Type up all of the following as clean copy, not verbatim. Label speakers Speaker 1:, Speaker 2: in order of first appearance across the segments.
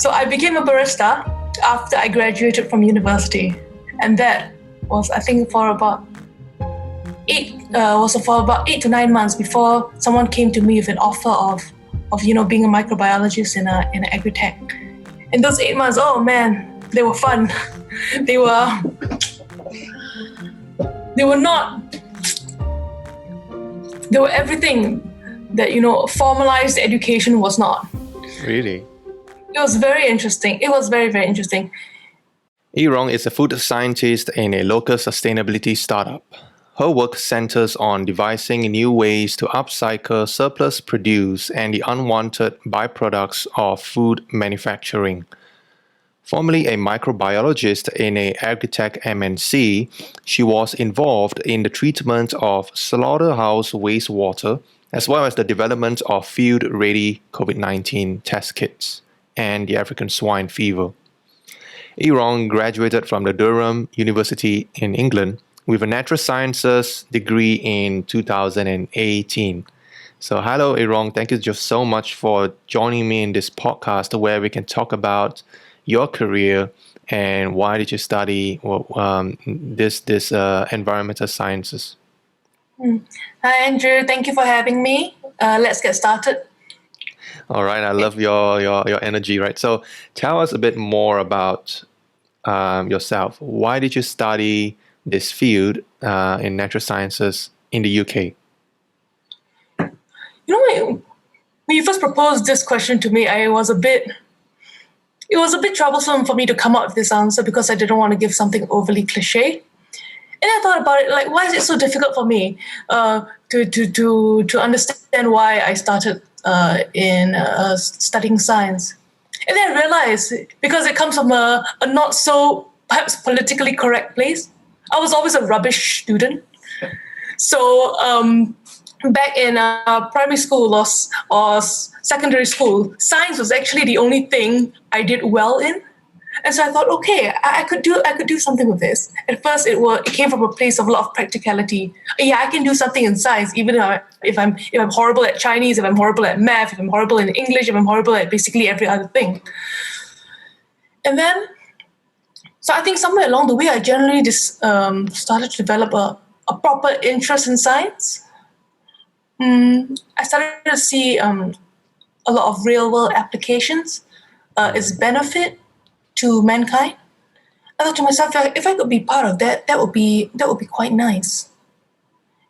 Speaker 1: So I became a barista after I graduated from university, and that was, I think, for about 8 to 9 months before someone came to me with an offer of being a microbiologist in an agritech. In those 8 months, oh man, they were fun. They were everything that formalized education was not.
Speaker 2: Really?
Speaker 1: It was very interesting. It was very, very interesting.
Speaker 2: Yi Rong is a food scientist in a local sustainability startup. Her work centers on devising new ways to upcycle surplus produce and the unwanted byproducts of food manufacturing. Formerly a microbiologist in a agritech MNC, she was involved in the treatment of slaughterhouse wastewater, as well as the development of field-ready COVID-19 test kits and the African swine fever. Yi Rong graduated from the Durham University in England with a natural sciences degree in 2018. So hello, Yi Rong. Thank you just so much for joining me in this podcast where we can talk about your career and why did you study this environmental sciences.
Speaker 1: Hi, Andrew. Thank you for having me. Let's get started.
Speaker 2: All right. I love your energy, right? So tell us a bit more about yourself. Why did you study this field in natural sciences in the UK?
Speaker 1: When you first proposed this question to me, it was a bit troublesome for me to come up with this answer because I didn't want to give something overly cliche. And I thought about it, like, why is it so difficult for me to understand why I started in studying science? And then I realized, because it comes from a not so perhaps politically correct place, I was always a rubbish student. So back in primary school or secondary school, science was actually the only thing I did well in. And so I thought, okay, I could do something with this. At first, it came from a place of a lot of practicality. Yeah, I can do something in science, even if I'm horrible at Chinese, if I'm horrible at math, if I'm horrible in English, if I'm horrible at basically every other thing. And then, so I think somewhere along the way, I generally just started to develop a proper interest in science. I started to see a lot of real-world applications, its benefit to mankind. I thought to myself, if I could be part of that, that would be quite nice.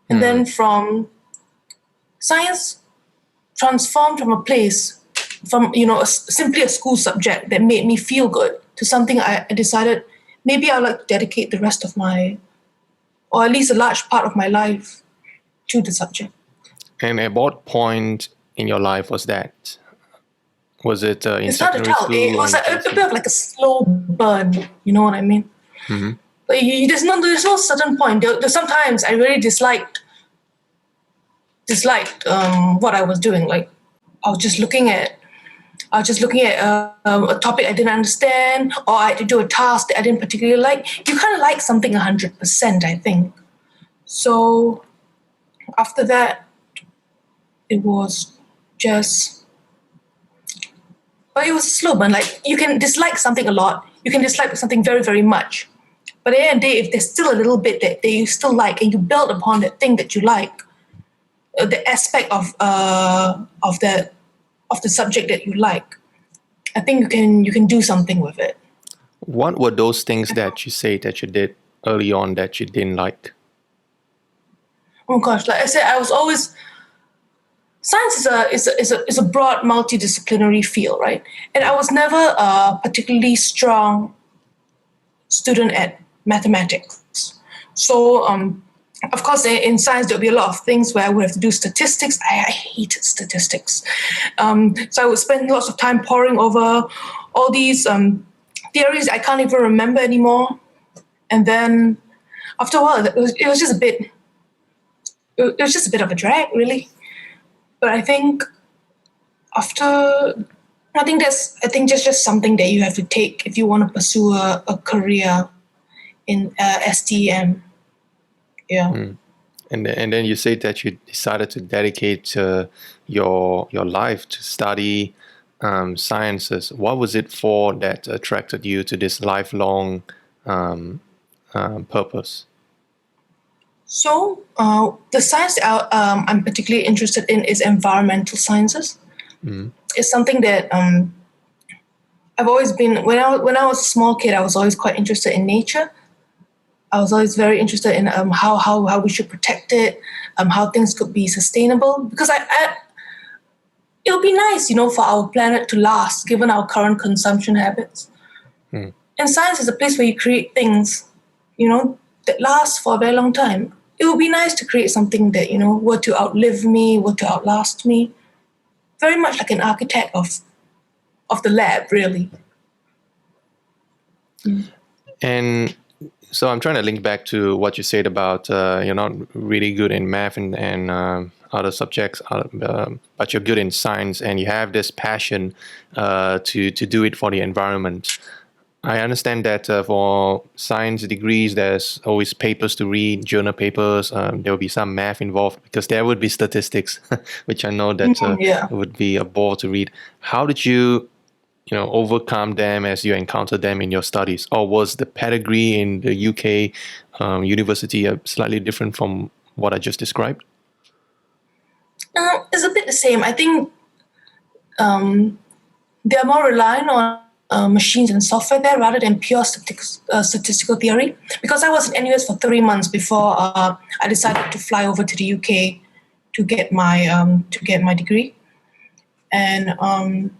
Speaker 1: And then from science transformed from a place, from simply a school subject that made me feel good, to something I decided maybe I'd like to dedicate the rest of or at least a large part of my life to the subject.
Speaker 2: And at what point in your life was that? Was it in secondary school?
Speaker 1: It was a bit of like a slow burn. You know what I mean? Mm-hmm. But there's no certain point. Sometimes I really disliked what I was doing. Like I was just looking at a topic I didn't understand, or I had to do a task that I didn't particularly like. You kind of like something 100%, I think. So after that, it was just. But it was slow burn. Like, you can dislike something a lot. You can dislike something very, very much. But at the end of the day, if there's still a little bit that you still like, and you build upon that thing that you like, the aspect of the subject that you like, I think you can do something with it.
Speaker 2: What were those things that you say that you did early on that you didn't like?
Speaker 1: Oh gosh, like I said, I was always. Science is a broad, multidisciplinary field, right? And I was never a particularly strong student at mathematics. So, of course, in science, there'll be a lot of things where I would have to do statistics. I hated statistics. So I would spend lots of time poring over all these theories I can't even remember anymore. And then after a while, it was just a bit of a drag, really. But I think that's just something that you have to take if you want to pursue a career in STEM. Yeah.
Speaker 2: And then you said that you decided to dedicate your life to study sciences. What was it for that attracted you to this lifelong purpose?
Speaker 1: So the science I'm particularly interested in is environmental sciences. It's something that I've always been. When I was a small kid, I was always quite interested in nature. I was always very interested in how we should protect it, how things could be sustainable. Because it would be nice, for our planet to last, given our current consumption habits. And science is a place where you create things, that last for a very long time. It would be nice to create something that, were to outlive me, were to outlast me. Very much like an architect of the lab, really.
Speaker 2: And so I'm trying to link back to what you said about you're not really good in math and other subjects, but you're good in science, and you have this passion to do it for the environment. I understand that for science degrees, there's always papers to read, journal papers. There will be some math involved because there would be statistics, which I know that would be a bore to read. How did you overcome them as you encountered them in your studies? Or was the pedigree in the UK university slightly different from what I just described?
Speaker 1: It's a bit the same. I think they're more reliant on machines and software there rather than pure statistical theory. Because I was in NUS for 3 months before I decided to fly over to the UK to get my degree, and I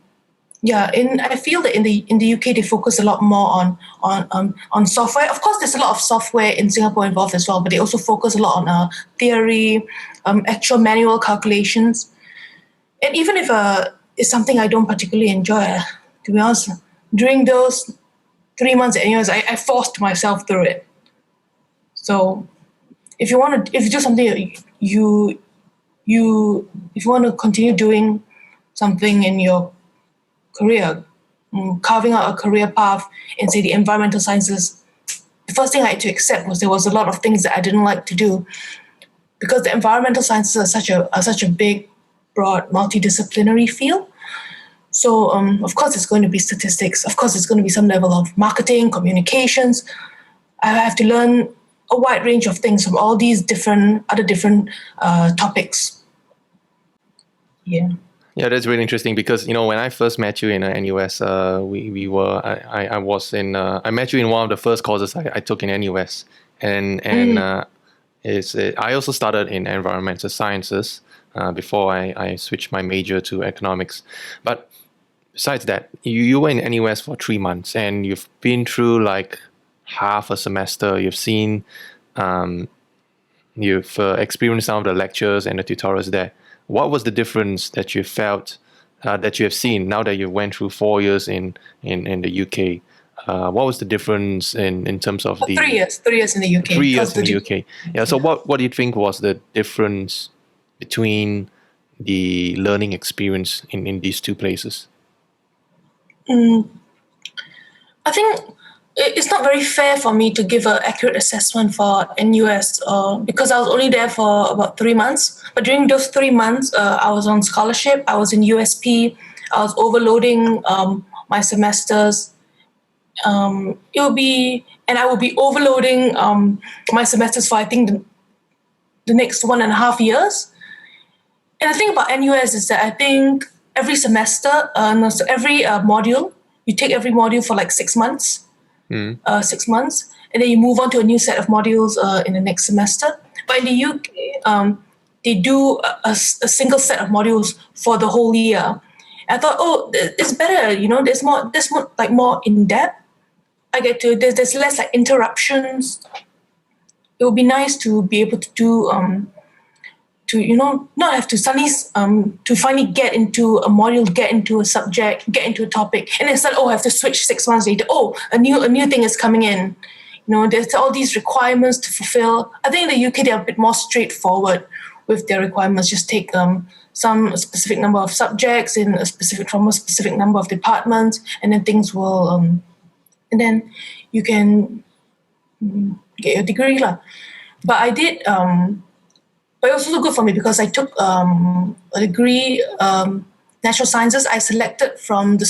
Speaker 1: feel that in the UK they focus a lot more on software. Of course, there's a lot of software in Singapore involved as well, but they also focus a lot on theory, actual manual calculations, and even if it's something I don't particularly enjoy, to be honest. During those 3 months at NUS, I forced myself through it. So, if you do something if you want to continue doing something in your career, carving out a career path in, say, the environmental sciences, the first thing I had to accept was there was a lot of things that I didn't like to do, because the environmental sciences are such a big, broad, multidisciplinary field. So, of course, it's going to be statistics. Of course, it's going to be some level of marketing, communications. I have to learn a wide range of things from all these different topics. Yeah.
Speaker 2: Yeah, that's really interesting because when I first met you in NUS, I was in I met you in one of the first courses I took in NUS, and I also started in environmental sciences before I switched my major to economics, but. Besides that, you were in NUS for 3 months, and you've been through like half a semester. You've seen, you've experienced some of the lectures and the tutorials there. What was the difference that you felt, that you have seen now that you went through 4 years in the UK? What was the difference in terms of the
Speaker 1: 3 years? 3 years in the UK.
Speaker 2: 3 years in the UK. Yeah. So what do you think was the difference between the learning experience in these two places?
Speaker 1: I think it's not very fair for me to give an accurate assessment for NUS because I was only there for about 3 months. But during those 3 months, I was on scholarship. I was in USP. I was overloading my semesters. I will be overloading my semesters for I think the next 1.5 years. And the thing about NUS is that I think every semester, every module, you take every module for like 6 months, 6 months, and then you move on to a new set of modules in the next semester. But in the UK, they do a single set of modules for the whole year. I thought, it's better, there's more in depth. There's less like interruptions. It would be nice to be able to do not have to suddenly to finally get into a module, get into a subject, get into a topic, and then suddenly I have to switch 6 months later. A new thing is coming in. There's all these requirements to fulfill. I think in the UK they're a bit more straightforward with their requirements. Just take some specific number of subjects from a specific number of departments, and then things will and then you can get your degree lah. But I did. But it was also good for me because I took a degree natural sciences, I selected from the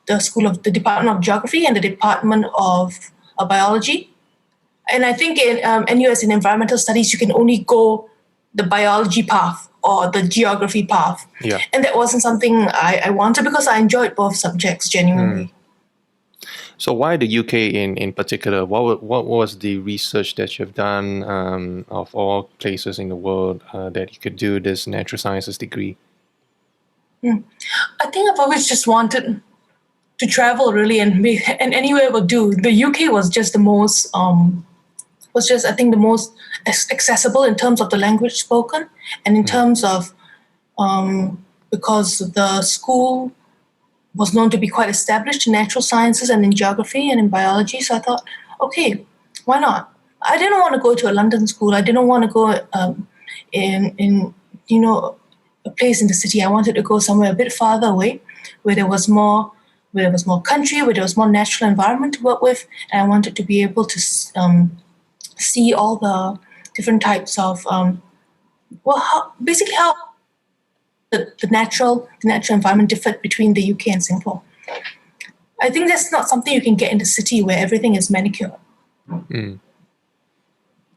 Speaker 1: the Department of Geography and the Department of Biology. And I think in NUS in environmental studies, you can only go the biology path or the geography path.
Speaker 2: Yeah.
Speaker 1: And that wasn't something I wanted because I enjoyed both subjects genuinely.
Speaker 2: So why the UK in particular? What was the research that you've done of all places in the world that you could do this natural sciences degree?
Speaker 1: I think I've always just wanted to travel really, and anywhere would do. The UK was just the most I think the most accessible in terms of the language spoken and in terms of because the school was known to be quite established in natural sciences and in geography and in biology. So I thought, okay, why not? I didn't want to go to a London school. I didn't want to go in a place in the city. I wanted to go somewhere a bit farther away, where there was more country, where there was more natural environment to work with, and I wanted to be able to see all the different types of how the natural environment differed between the UK and Singapore. I think that's not something you can get in the city where everything is manicured.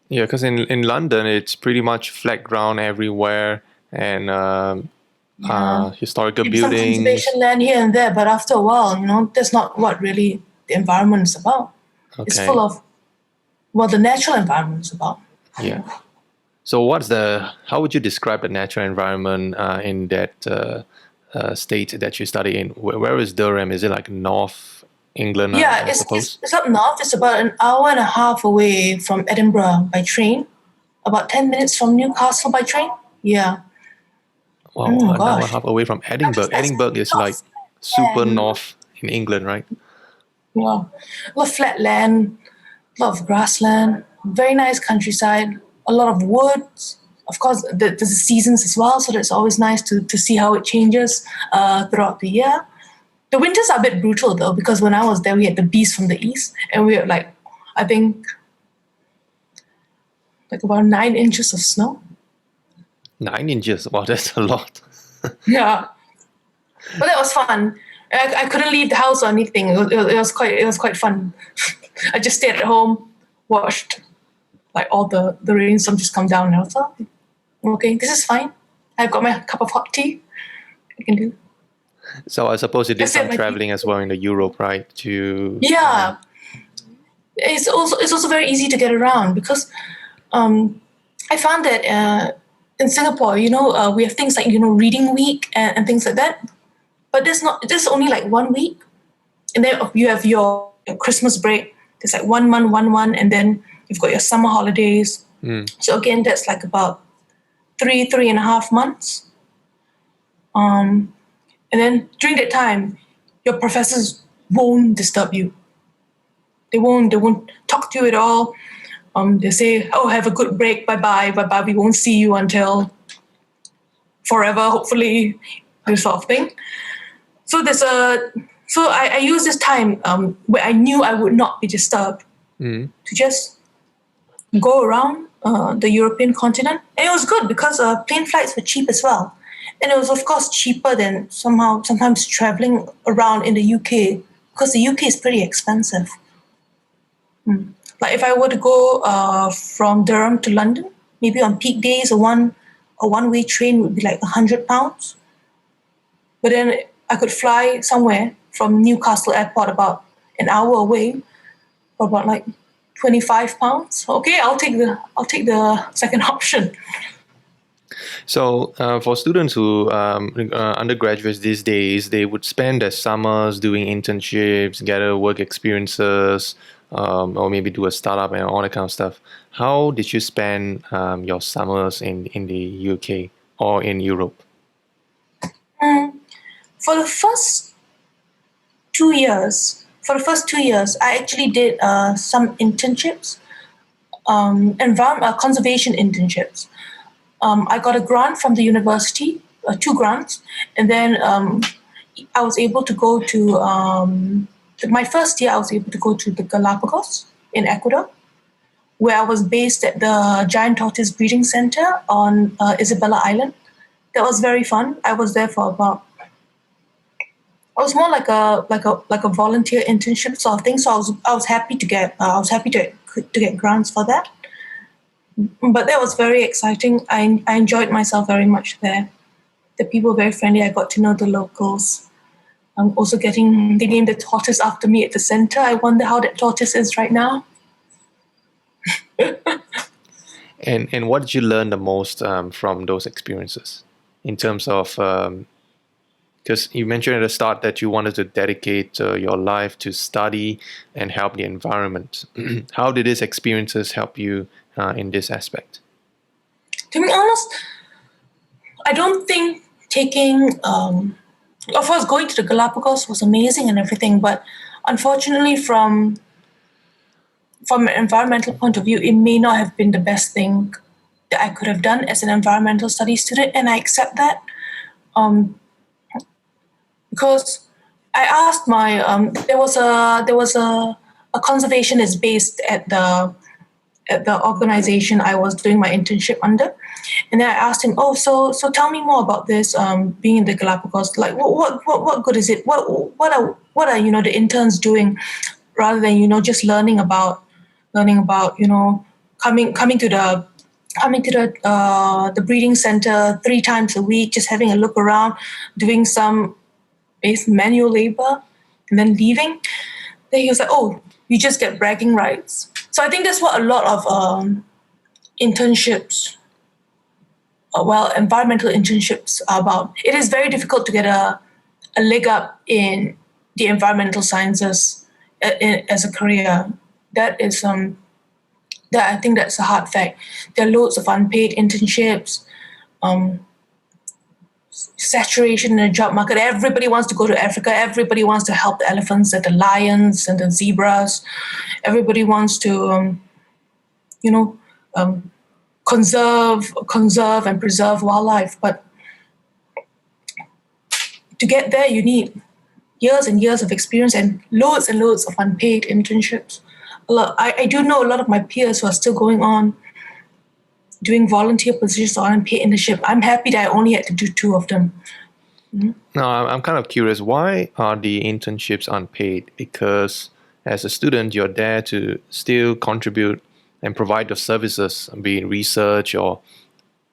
Speaker 2: Yeah, because in London, it's pretty much flat ground everywhere and historical
Speaker 1: Maybe some
Speaker 2: buildings.
Speaker 1: conservation land here and there, but after a while, that's not what really the environment is about.
Speaker 2: Okay.
Speaker 1: It's full of what the natural environment is about.
Speaker 2: Yeah. So how would you describe the natural environment in that state that you study in? Where is Durham? Is it like North England?
Speaker 1: Yeah, it's up north. It's about an hour and a half away from Edinburgh by train. About 10 minutes from Newcastle by train. Yeah.
Speaker 2: Wow, an hour and a half away from Edinburgh. Edinburgh is like super north in England, right?
Speaker 1: Yeah. A lot of flat land, a lot of grassland, very nice countryside, a lot of woods. Of course, there's the seasons as well, so it's always nice to see how it changes throughout the year. The winters are a bit brutal though, because when I was there, we had the beast from the east, and we had I think about 9 inches of snow.
Speaker 2: 9 inches? Wow, that's a lot.
Speaker 1: Yeah, but that was fun. I couldn't leave the house or anything. It was quite fun. I just stayed at home, watched all the rainstorm just come down, and I thought, okay, this is fine. I've got my cup of hot tea. I can do.
Speaker 2: So I suppose you did some traveling as well in the Europe, right?
Speaker 1: Yeah, it's also very easy to get around because I found that in Singapore, we have things like reading week and things like that, but there's only 1 week, and then you have your Christmas break. There's 1 month, and then you've got your summer holidays. So again, that's about 3.5 months. And then during that time, your professors won't disturb you. They won't talk to you at all. They say, "Oh, have a good break. Bye. We won't see you until forever, hopefully," this sort of thing. So I use this time where I knew I would not be disturbed to just go around the European continent. And it was good because plane flights were cheap as well. And it was, of course, cheaper than sometimes traveling around in the UK, because the UK is pretty expensive. If I were to go from Durham to London, maybe on peak days, a one-way train would be £100. But then I could fly somewhere from Newcastle Airport about an hour away for about £25. Okay, I'll take the second option.
Speaker 2: So for students who undergraduates these days, they would spend their summers doing internships, gather work experiences, or maybe do a startup and all that kind of stuff. How did you spend your summers in the UK or in Europe?
Speaker 1: For the first 2 years, I actually did some internships, conservation internships. I got a grant from the university, 2 grants, and then I was able to go to my first year. I was able to go to the Galapagos in Ecuador, where I was based at the Giant Tortoise Breeding Center on Isabella Island. That was very fun. I was there for about. I was more like a volunteer internship sort of thing. So I was happy to get grants for that. But that was very exciting. I enjoyed myself very much there. The people were very friendly. I got to know the locals. I'm also they named the tortoise after me at the center. I wonder how that tortoise is right now.
Speaker 2: And what did you learn the most from those experiences in terms of, because you mentioned at the start that you wanted to dedicate your life to study and help the environment. How did these experiences help you in this aspect?
Speaker 1: To be honest, I don't think of course, going to the Galapagos was amazing and everything, but unfortunately, from an environmental point of view, it may not have been the best thing that I could have done as an environmental studies student, and I accept that. Because I asked there was a conservationist based at the organization I was doing my internship under, and then I asked him, "Oh, so tell me more about this being in the Galapagos. Like, what good is it? What are the interns doing, rather than just learning about coming to the breeding center 3 times a week, just having a look around, doing some manual labor, and then leaving." Then he was like, "Oh, you just get bragging rights." So I think that's what a lot of internships, environmental internships are about. It is very difficult to get a leg up in the environmental sciences as a career. That is that I think that's a hard fact. There are loads of unpaid internships, saturation in the job market. Everybody wants to go to Africa. Everybody wants to help the elephants and the lions and the zebras. Everybody wants to, conserve and preserve wildlife. But to get there, you need years and years of experience and loads of unpaid internships. I do know a lot of my peers who are still going on doing volunteer positions or unpaid internship. I'm happy that I only had to do 2 of them.
Speaker 2: No, I'm kind of curious. Why are the internships unpaid? Because as a student, you're there to still contribute and provide your services, be it research or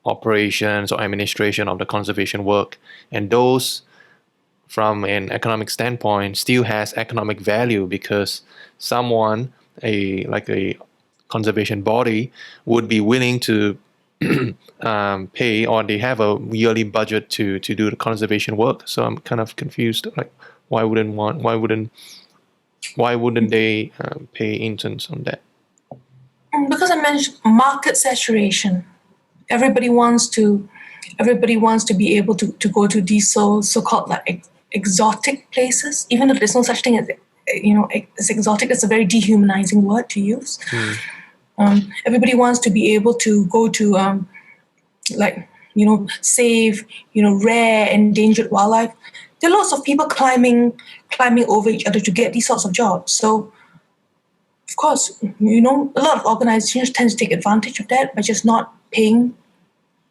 Speaker 2: operations or administration of the conservation work. And those, from an economic standpoint, still has economic value because someone, a conservation body, would be willing to pay, or they have a yearly budget to do the conservation work. So I'm kind of confused. Like, why wouldn't they pay interns on that?
Speaker 1: Because I mentioned market saturation. Everybody wants to be able to go to these so-called like exotic places, even though there's no such thing as as exotic. It's a very dehumanizing word to use. Everybody wants to be able to go to save rare endangered wildlife. There are lots of people climbing over each other to get these sorts of jobs. So of course, a lot of organizations tend to take advantage of that by just not paying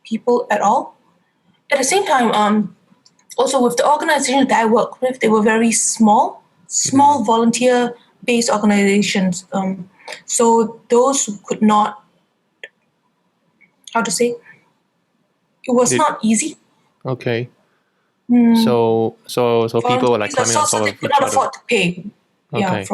Speaker 1: people at all. At the same time, also with the organizations that I work with, they were very small volunteer-based organizations. So those who could not, it was not easy.
Speaker 2: Okay. So people were like climbing on top of each other.
Speaker 1: They could not afford to pay.
Speaker 2: Okay.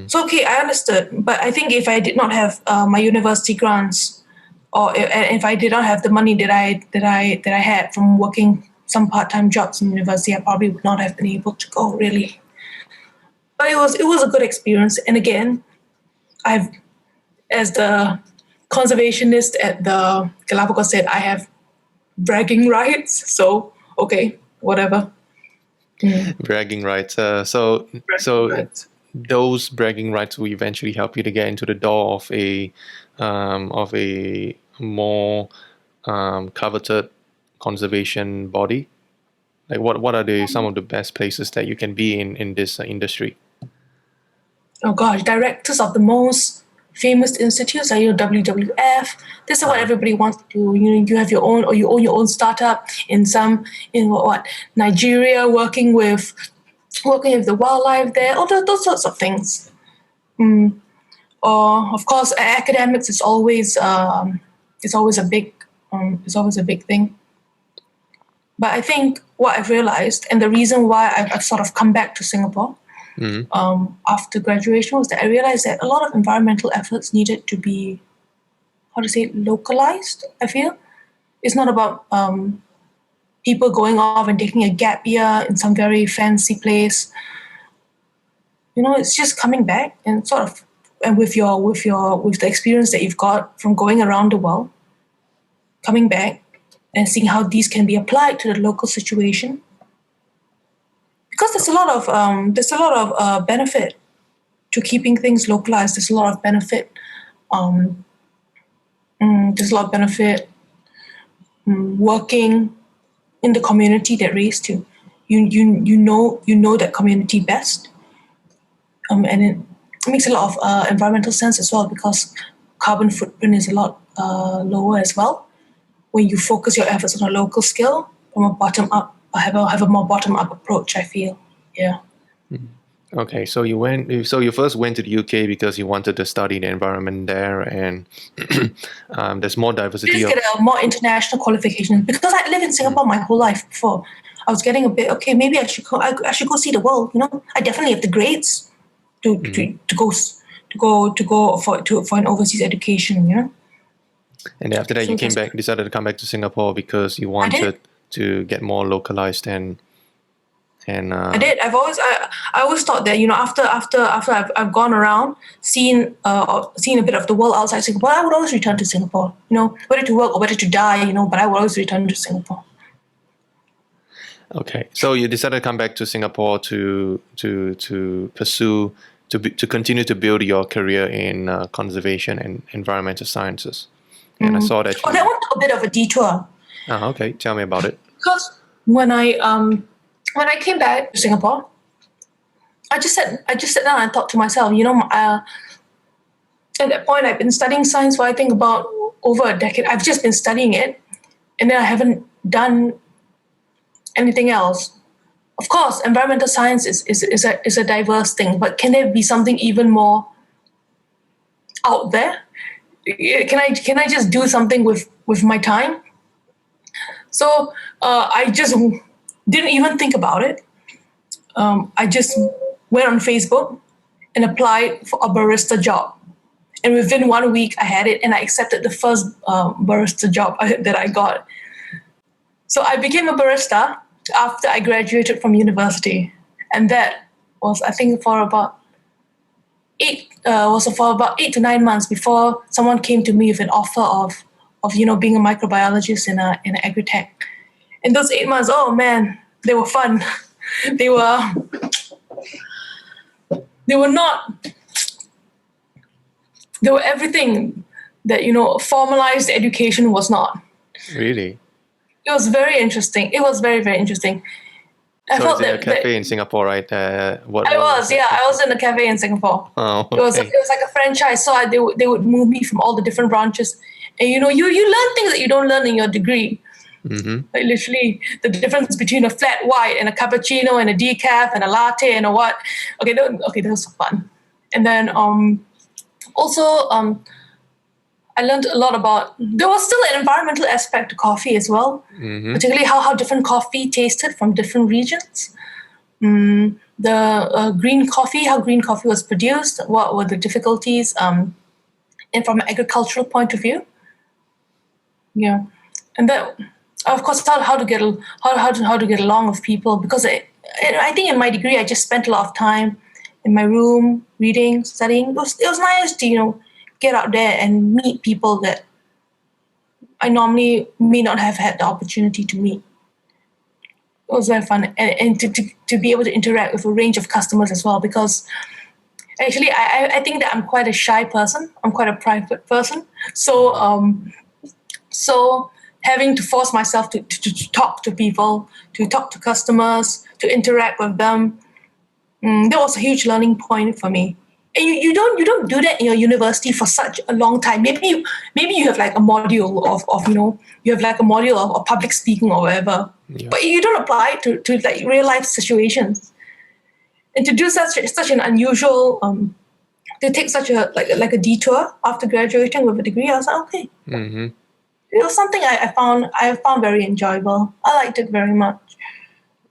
Speaker 1: So okay, I understood. But I think if I did not have my university grants, or if I did not have the money that I had from working some part-time jobs in university, I probably would not have been able to go, really. But it was a good experience. And again, as the conservationist at the Galapagos said, I have bragging rights. So okay, whatever.
Speaker 2: Bragging rights. Those bragging rights will eventually help you to get into the door of a more coveted conservation body. Like what are some of the best places that you can be in this industry?
Speaker 1: Oh gosh, directors of the most famous institutes like WWF. This is what everybody wants to do. You have your own, or you own your own startup in Nigeria, working with the wildlife there, all those sorts of things. Or of course, academics is always a big thing. But I think what I've realized, and the reason why I've sort of come back to Singapore after graduation, was that I realized that a lot of environmental efforts needed to be, localized, I feel. It's not about people going off and taking a gap year in some very fancy place. It's just coming back and sort of, and with the experience that you've got from going around the world, coming back and seeing how these can be applied to the local situation. Because there's a lot of benefit to keeping things localized. There's a lot of benefit. Working in the community that raised to. You know that community best, and it makes a lot of environmental sense as well, because carbon footprint is a lot lower as well when you focus your efforts on a local scale from a bottom up. Have a more bottom up approach, I feel. Yeah.
Speaker 2: Okay, so you first went to the UK because you wanted to study the environment there, and there's more diversity.
Speaker 1: Just get a more international qualification, because I lived in Singapore my whole life before. I was getting a bit, okay, maybe I should go see the world. I definitely have the grades to go for an overseas education.
Speaker 2: And after that, you decided to come back to Singapore because you wanted to get more localized and.
Speaker 1: I did. I always thought that after I've gone around, seen a bit of the world outside Singapore, I would always return to Singapore. Whether to work or whether to die, but I would always return to Singapore.
Speaker 2: Okay, so you decided to come back to Singapore to pursue to continue to build your career in conservation and environmental sciences. And I saw that.
Speaker 1: That one took a bit of a detour.
Speaker 2: Okay, tell me about it.
Speaker 1: Because when I came back to Singapore, I just sat down and thought to myself, at that point I've been studying science for I think about over a decade. I've just been studying it, and then I haven't done anything else. Of course, environmental science is a diverse thing, but can there be something even more out there? Can I just do something with my time? So I just didn't even think about it. I just went on Facebook and applied for a barista job. And within 1 week, I had it, and I accepted the first barista job that I got. So I became a barista after I graduated from university. And that was, I think, for about 8 to 9 months before someone came to me with an offer of being a microbiologist in an agritech. And those 8 months, oh man, they were fun. They were everything that formalized education was not.
Speaker 2: Really?
Speaker 1: It was very interesting. It was very, very interesting.
Speaker 2: I felt that a cafe in Singapore, right? I
Speaker 1: was in a cafe in Singapore.
Speaker 2: Oh, okay.
Speaker 1: It was like a franchise. So they would move me from all the different branches, and you learn things that you don't learn in your degree.
Speaker 2: Mm-hmm.
Speaker 1: Like literally the difference between a flat white and a cappuccino and a decaf and a latte and a what. Okay, that was fun. And then I learned a lot about, there was still an environmental aspect to coffee as well, particularly how different coffee tasted from different regions. The green coffee, how green coffee was produced, what were the difficulties, and from an agricultural point of view. Yeah, and that, of course, how to get along with people, because I think in my degree I just spent a lot of time in my room reading, studying. It was nice to get out there and meet people that I normally may not have had the opportunity to meet. It was very fun, and to be able to interact with a range of customers as well, because actually I think that I'm quite a shy person. I'm quite a private person. So having to force myself to talk to people, to talk to customers, to interact with them, that was a huge learning point for me. and you don't do that in your university for such a long time. Maybe you have like a module of you have like a module of public speaking or whatever, but you don't apply it to like real life situations. And to do such an unusual to take such a like a detour after graduating with a degree, I was like, okay.
Speaker 2: Mm-hmm.
Speaker 1: It was something I found very enjoyable. I liked it very much.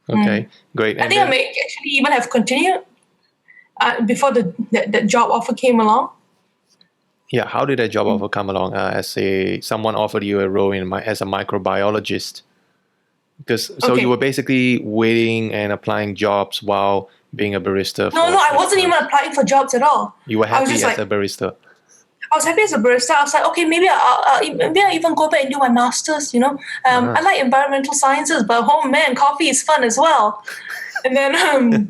Speaker 2: Okay, great.
Speaker 1: I think I may actually even have continued before the job offer came along.
Speaker 2: Yeah, how did that job offer come along? Someone offered you a role as a microbiologist, because you were basically waiting and applying jobs while being a barista.
Speaker 1: No, I wasn't even applying for jobs at all.
Speaker 2: You were happy as a barista.
Speaker 1: I was happy as a barista. I was like, okay, maybe I'll even go back and do my master's. I like environmental sciences, but oh man, coffee is fun as well. And then,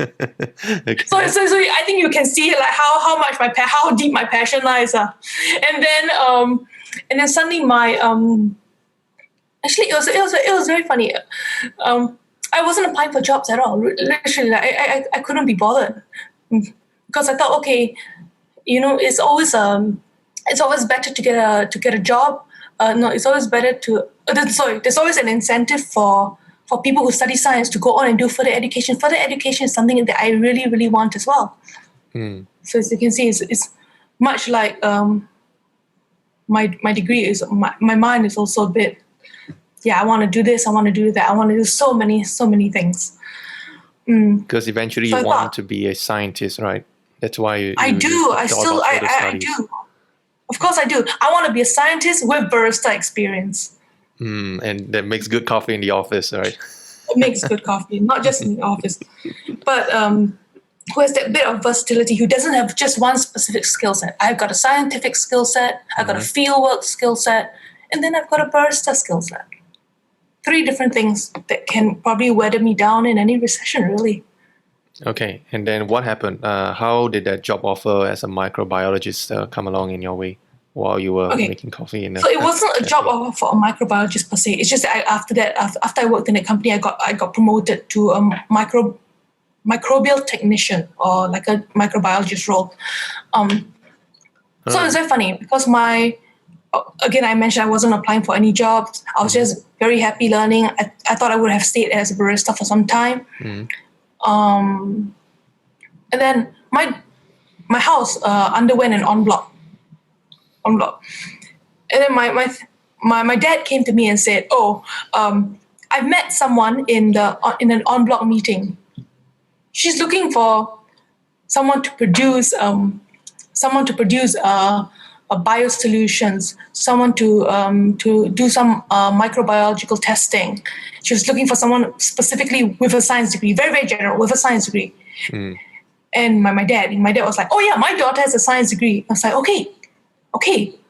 Speaker 2: Okay.
Speaker 1: so I think you can see like how deep my passion lies. And then suddenly my actually it was very funny. I wasn't applying for jobs at all. Literally, like, I couldn't be bothered because I thought, okay, it's always better to get a job. No, it's always better to. There's always an incentive for people who study science to go on and do further education. Further education is something that I really, really want as well. So as you can see, it's much like my degree is. My mind is also a bit. Yeah, I want to do this. I want to do that. I want to do so many things.
Speaker 2: Because eventually you want to be a scientist, right? That's why I do.
Speaker 1: I do. Of course I do. I want to be a scientist with barista experience.
Speaker 2: And that makes good coffee in the office, right?
Speaker 1: It makes good coffee, not just in the office, but who has that bit of versatility, who doesn't have just one specific skill set. I've got a scientific skill set, I've got a fieldwork skill set, and then I've got a barista skill set. 3 different things that can probably weather me down in any recession, really.
Speaker 2: Okay, and then what happened? How did that job offer as a microbiologist come along in your way while you were making coffee?
Speaker 1: So it wasn't a job offer for a microbiologist per se. It's just that after I worked in a company, I got promoted to a microbial technician, or like a microbiologist role. So it was very funny because again, I mentioned I wasn't applying for any jobs. I was just very happy learning. I thought I would have stayed as a barista for some time. And then my house underwent an en bloc. And then my dad came to me and said, I've met someone in an en bloc meeting. She's looking for someone to produce biosolutions, someone to do some microbiological testing. She was looking for someone specifically with a science degree, very, very general, with a science degree. And my dad was like, oh yeah, my daughter has a science degree. I was like, okay,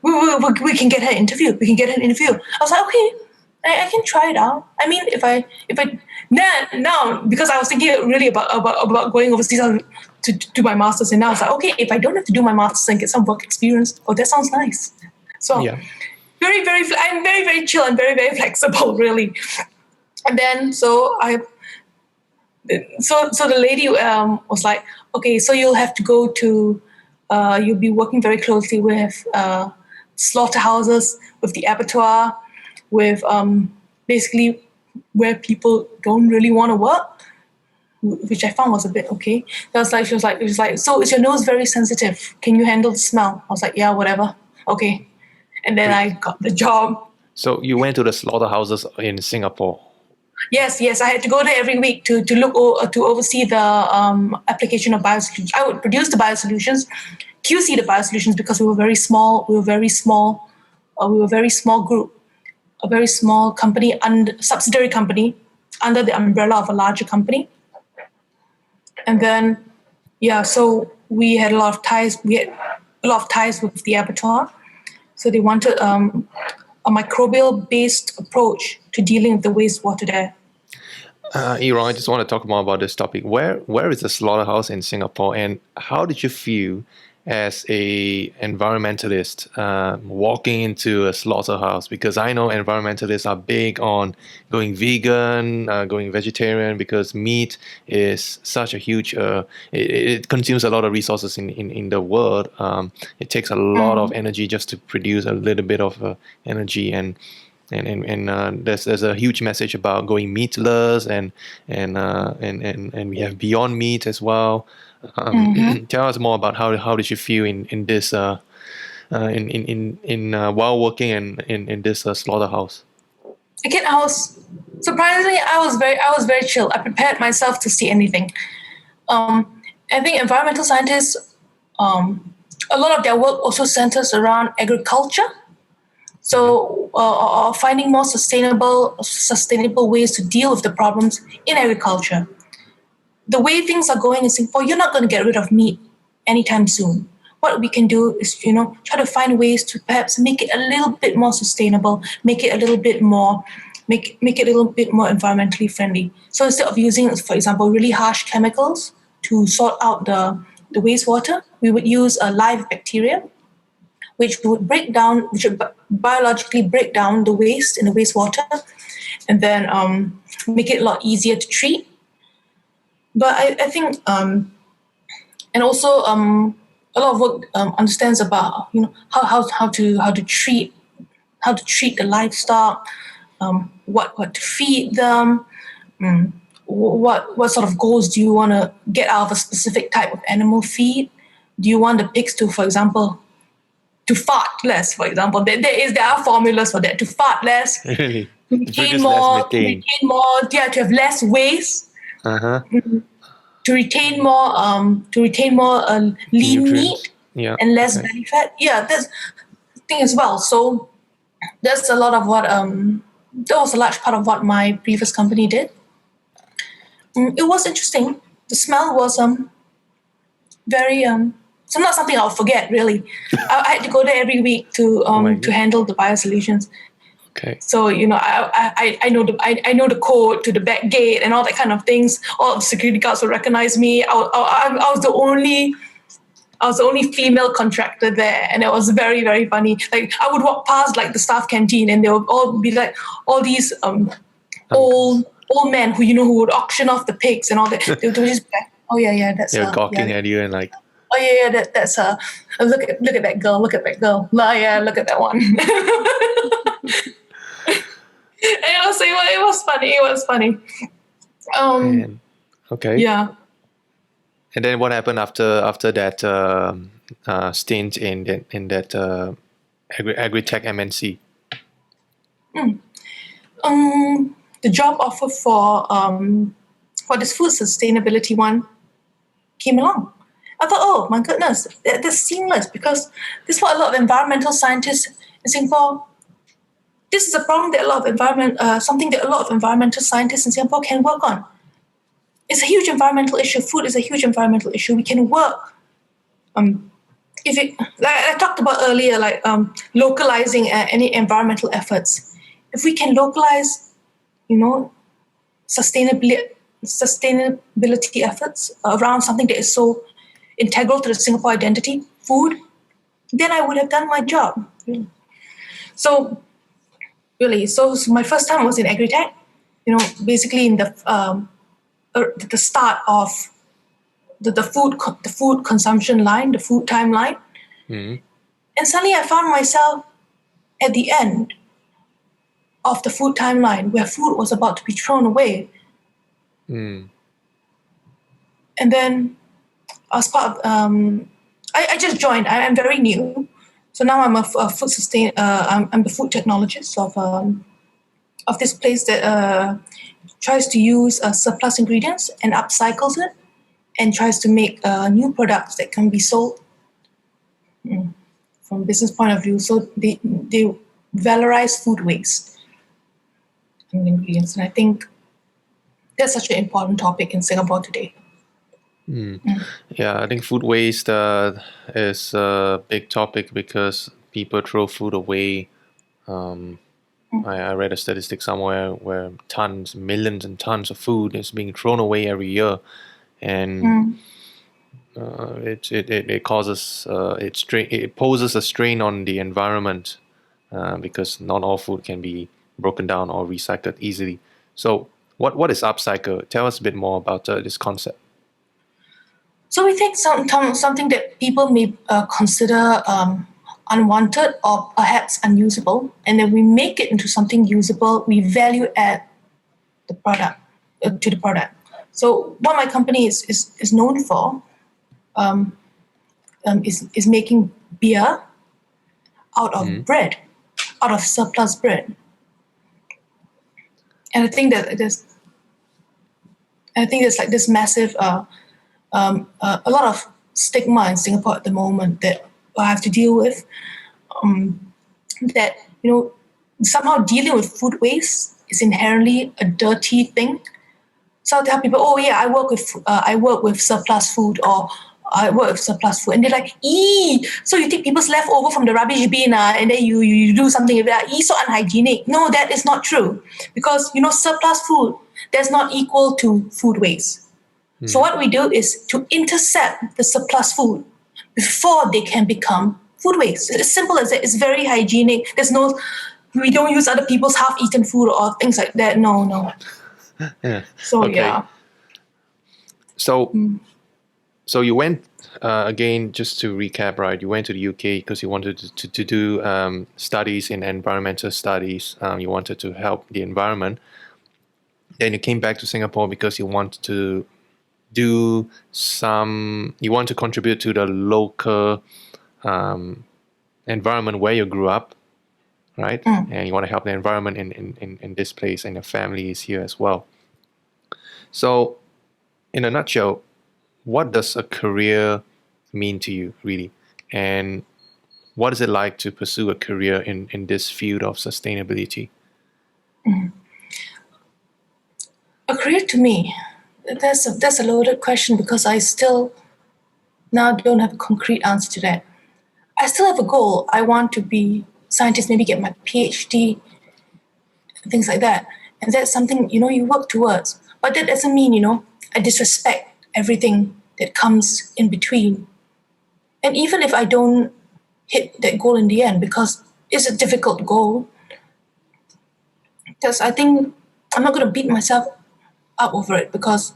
Speaker 1: we can get her interview. We can get her an interview. I was like, okay, I can try it out. I mean, if I now because I was thinking really about going overseas to do my master's, and now I was like, okay, if I don't have to do my master's and get some work experience, that sounds nice. So I'm very, very chill and very, very flexible, really. And then so the lady was like, okay, so you'll have to go to you'll be working very closely with slaughterhouses, with the abattoir, with basically where people don't really want to work, which I found was a bit okay. She was like, so is your nose very sensitive? Can you handle the smell? I was like, yeah, whatever. Okay. And then I got the job.
Speaker 2: So you went to the slaughterhouses in Singapore?
Speaker 1: Yes. I had to go there every week to oversee the application of biosolutions. I would produce the biosolutions, QC the biosolutions, because we were very small. We were a very small group, a very small company and subsidiary company under the umbrella of a larger company. And then, so we had a lot of ties. We had a lot of ties with the abattoir. So they wanted a microbial-based approach to dealing with the wastewater there.
Speaker 2: Yi Rong, I just want to talk more about this topic. Where is the slaughterhouse in Singapore, and how did you feel as a environmentalist walking into a slaughterhouse? Because I know environmentalists are big on going vegan, going vegetarian, because meat is such a huge it consumes a lot of resources in the world. It takes a lot of energy just to produce a little bit of energy, and there's a huge message about going meatless, and we have Beyond Meat as well. Tell us more about how did you feel in this while working in this slaughterhouse.
Speaker 1: Again, surprisingly, I was very chill. I prepared myself to see anything. I think environmental scientists, a lot of their work also centers around agriculture. So, finding more sustainable ways to deal with the problems in agriculture. The way things are going in Singapore, you're not going to get rid of meat anytime soon. What we can do is, try to find ways to perhaps make it a little bit more sustainable, make it a little bit more environmentally friendly. So instead of using, for example, really harsh chemicals to sort out the wastewater, we would use a live bacteria, which would biologically break down the waste in the wastewater, and then make it a lot easier to treat. But I think, and also a lot of work understands about how to treat the livestock, what to feed them, what sort of goals do you want to get out of a specific type of animal feed? Do you want the pigs to, for example, to fart less? For example, there are formulas for that. To fart less,
Speaker 2: Really?
Speaker 1: to retain more, to have less waste. To retain more lean meat and less belly fat. Yeah, that's the thing as well. So that's a lot of what that was a large part of what my previous company did. It was interesting. The smell was very so not something I'll forget really. I had to go there every week to handle the biosolutions.
Speaker 2: Okay.
Speaker 1: So I know the code to the back gate and all that kind of things. All the security guards will recognize me. I was the only female contractor there, and it was very, very funny. Like I would walk past like the staff canteen, and they would all be like all these old men who would auction off the pigs and all that. They would just be like, oh yeah, that's
Speaker 2: they're gawking at you and like,
Speaker 1: oh yeah, that's look at that girl, look at that girl. Oh yeah, look at that one. It was funny.
Speaker 2: Okay.
Speaker 1: Yeah.
Speaker 2: And then what happened after that stint in that agritech MNC?
Speaker 1: The job offer for this food sustainability one came along. I thought, oh my goodness, that's seamless, because this is what a lot of environmental scientists in Singapore. This is a problem that something that a lot of environmental scientists in Singapore can work on. It's a huge environmental issue. Food is a huge environmental issue. We can work. Like I talked about earlier, like localizing any environmental efforts. If we can localize, sustainability efforts around something that is so integral to the Singapore identity, food, then I would have done my job. So my first time was in agritech. Basically in the start of the food consumption line, the food timeline. And suddenly I found myself at the end of the food timeline where food was about to be thrown away. And then I was part of, I just joined. I'm very new. So now I'm a food I'm the food technologist of this place that tries to use surplus ingredients and upcycles it, and tries to make new products that can be sold from a business point of view. So they valorize food waste and ingredients, and I think that's such an important topic in Singapore today.
Speaker 2: Yeah, I think food waste is a big topic because people throw food away. I read a statistic somewhere where millions and tons of food is being thrown away every year. And it causes it poses a strain on the environment because not all food can be broken down or recycled easily. So what is upcycle? Tell us a bit more about this concept.
Speaker 1: So we take something that people may consider unwanted or perhaps unusable, and then we make it into something usable. We value add the product to the product. So what my company is known for is making beer out of bread, out of surplus bread. And I think there's like this massive a lot of stigma in Singapore at the moment that I have to deal with. That somehow dealing with food waste is inherently a dirty thing. So I tell people, oh yeah, I work with surplus food, or I work with surplus food, and they're like, ee, so you take people's leftover from the rubbish bin, and then you do something with that, so unhygienic. No, that is not true, because surplus food does not equal to food waste. So what we do is to intercept the surplus food before they can become food waste. It's as simple as that. It's very hygienic. We don't use other people's half-eaten food or things like that. No.
Speaker 2: Yeah.
Speaker 1: So
Speaker 2: Okay.
Speaker 1: yeah.
Speaker 2: So you went again, just to recap, right? You went to the UK because you wanted to do studies in environmental studies. You wanted to help the environment. Then you came back to Singapore because you want to contribute to the local environment where you grew up, right? And you want to help the environment in this place, and your family is here as well. So, in a nutshell, what does a career mean to you, really? And what is it like to pursue a career in this field of sustainability?
Speaker 1: A career to me, that's a loaded question, because I still now don't have a concrete answer to that. I still have a goal. I want to be a scientist, maybe get my PhD, things like that. And that's something, you work towards. But that doesn't mean, I disrespect everything that comes in between. And even if I don't hit that goal in the end, because it's a difficult goal, because I think I'm not going to beat myself up over it, because,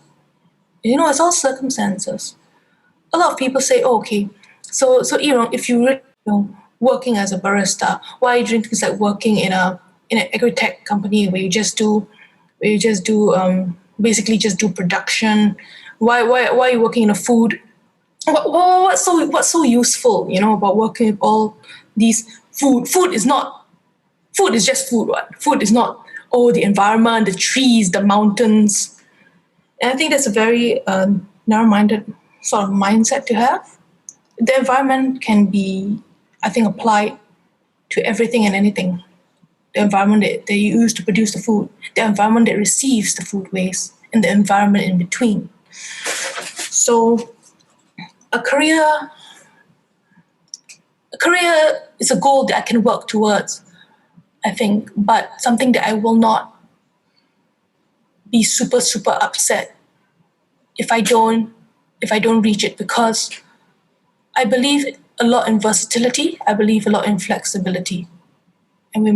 Speaker 1: it's all circumstances. A lot of people say, oh, okay, so Yi Rong, if you really, working as a barista, why are you doing things like working in an agritech company where you just do basically just do production? Why are you working in a food? What's so useful, about working with all these food? Food is just food. What? Food is not, the environment, the trees, the mountains. And I think that's a very narrow-minded sort of mindset to have. The environment can be, I think, applied to everything and anything. The environment that you use to produce the food, the environment that receives the food waste, and the environment in between. So a career is a goal that I can work towards, I think, but something that I will not be super, super upset if I don't reach it, because I believe a lot in versatility. I believe a lot in flexibility, and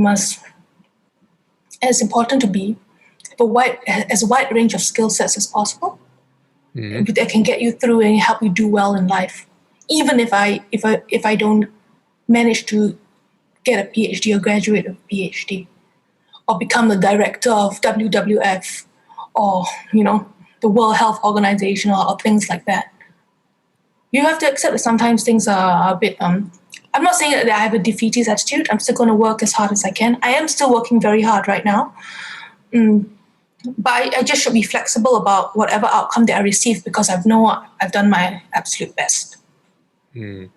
Speaker 1: it's important to be as wide range of skill sets as possible that can get you through and help you do well in life. Even if I don't manage to get a PhD or graduate with a PhD, or become the director of WWF, or the World Health Organization, or things like that. You have to accept that sometimes things are a bit. I'm not saying that I have a defeatist attitude. I'm still going to work as hard as I can. I am still working very hard right now. But I just should be flexible about whatever outcome that I receive, because I've done my absolute best.
Speaker 2: When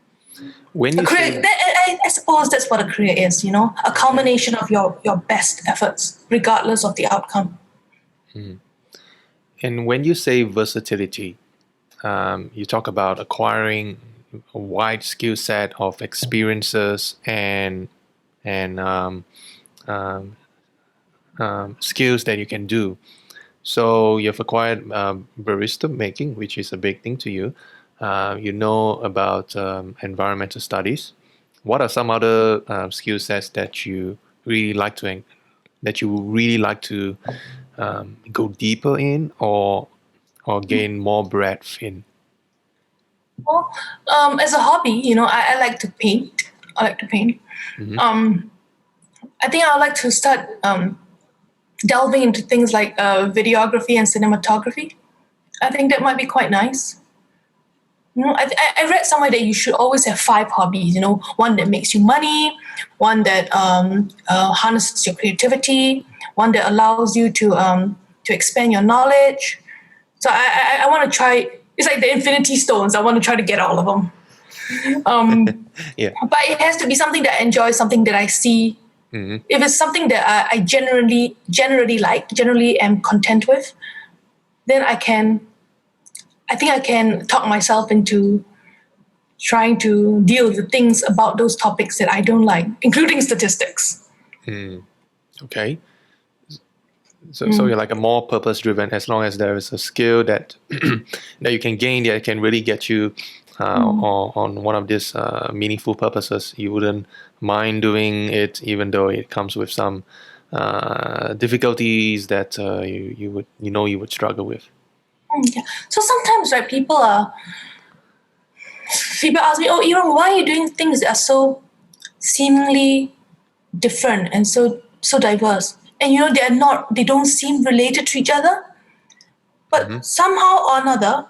Speaker 2: you say,
Speaker 1: I suppose that's what a career is, a culmination of your best efforts, regardless of the outcome.
Speaker 2: and when you say versatility, you talk about acquiring a wide skill set of experiences and skills that you can do. So you've acquired barista making, which is a big thing to you. You know about environmental studies. What are some other skill sets that you really like to go deeper in, or gain more breadth in?
Speaker 1: Well, as a hobby, I like to paint. I like to paint. I think I would like to start delving into things like videography and cinematography. I think that might be quite nice. I read somewhere that you should always have 5 hobbies. One that makes you money, one that harnesses your creativity, one that allows you to expand your knowledge. So I want to try. It's like the Infinity Stones. I want to try to get all of them.
Speaker 2: Yeah.
Speaker 1: But it has to be something that I enjoy, something that I see. If it's something that I generally am content with, then I think I can talk myself into trying to deal with the things about those topics that I don't like, including statistics.
Speaker 2: Okay. So you're like a more purpose-driven. As long as there is a skill that that you can gain that can really get you on one of these meaningful purposes, you wouldn't mind doing it, even though it comes with some difficulties that you would struggle with.
Speaker 1: Yeah. So sometimes, right, people ask me, "Oh, Yi Rong, why are you doing things that are so seemingly different and so diverse?" And they don't seem related to each other, but somehow or another,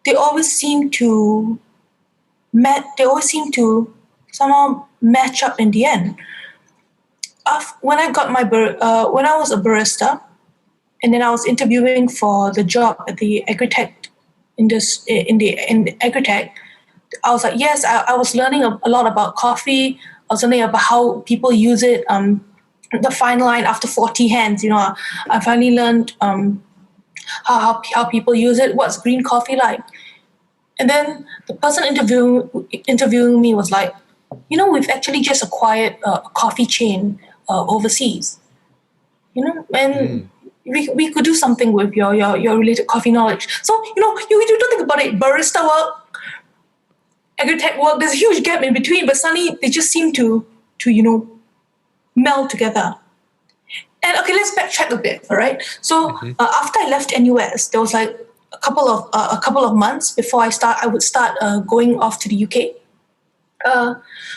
Speaker 1: they always seem to somehow match up in the end. When I got when I was a barista, and then I was interviewing for the job at the agritech in agritech, I was like, yes, I was learning a lot about coffee. I was learning about how people use it. The fine line after 40 hands. I finally learned how people use it. What's green coffee like? And then the person interviewing me was like, we've actually just acquired a coffee chain overseas. And we could do something with your related coffee knowledge. So you don't think about it, barista work, agritech work. There's a huge gap in between, but suddenly they just seem to meld together. And okay, let's backtrack a bit. All right. So after I left NUS, there was like a couple of months before I would start going off to the UK.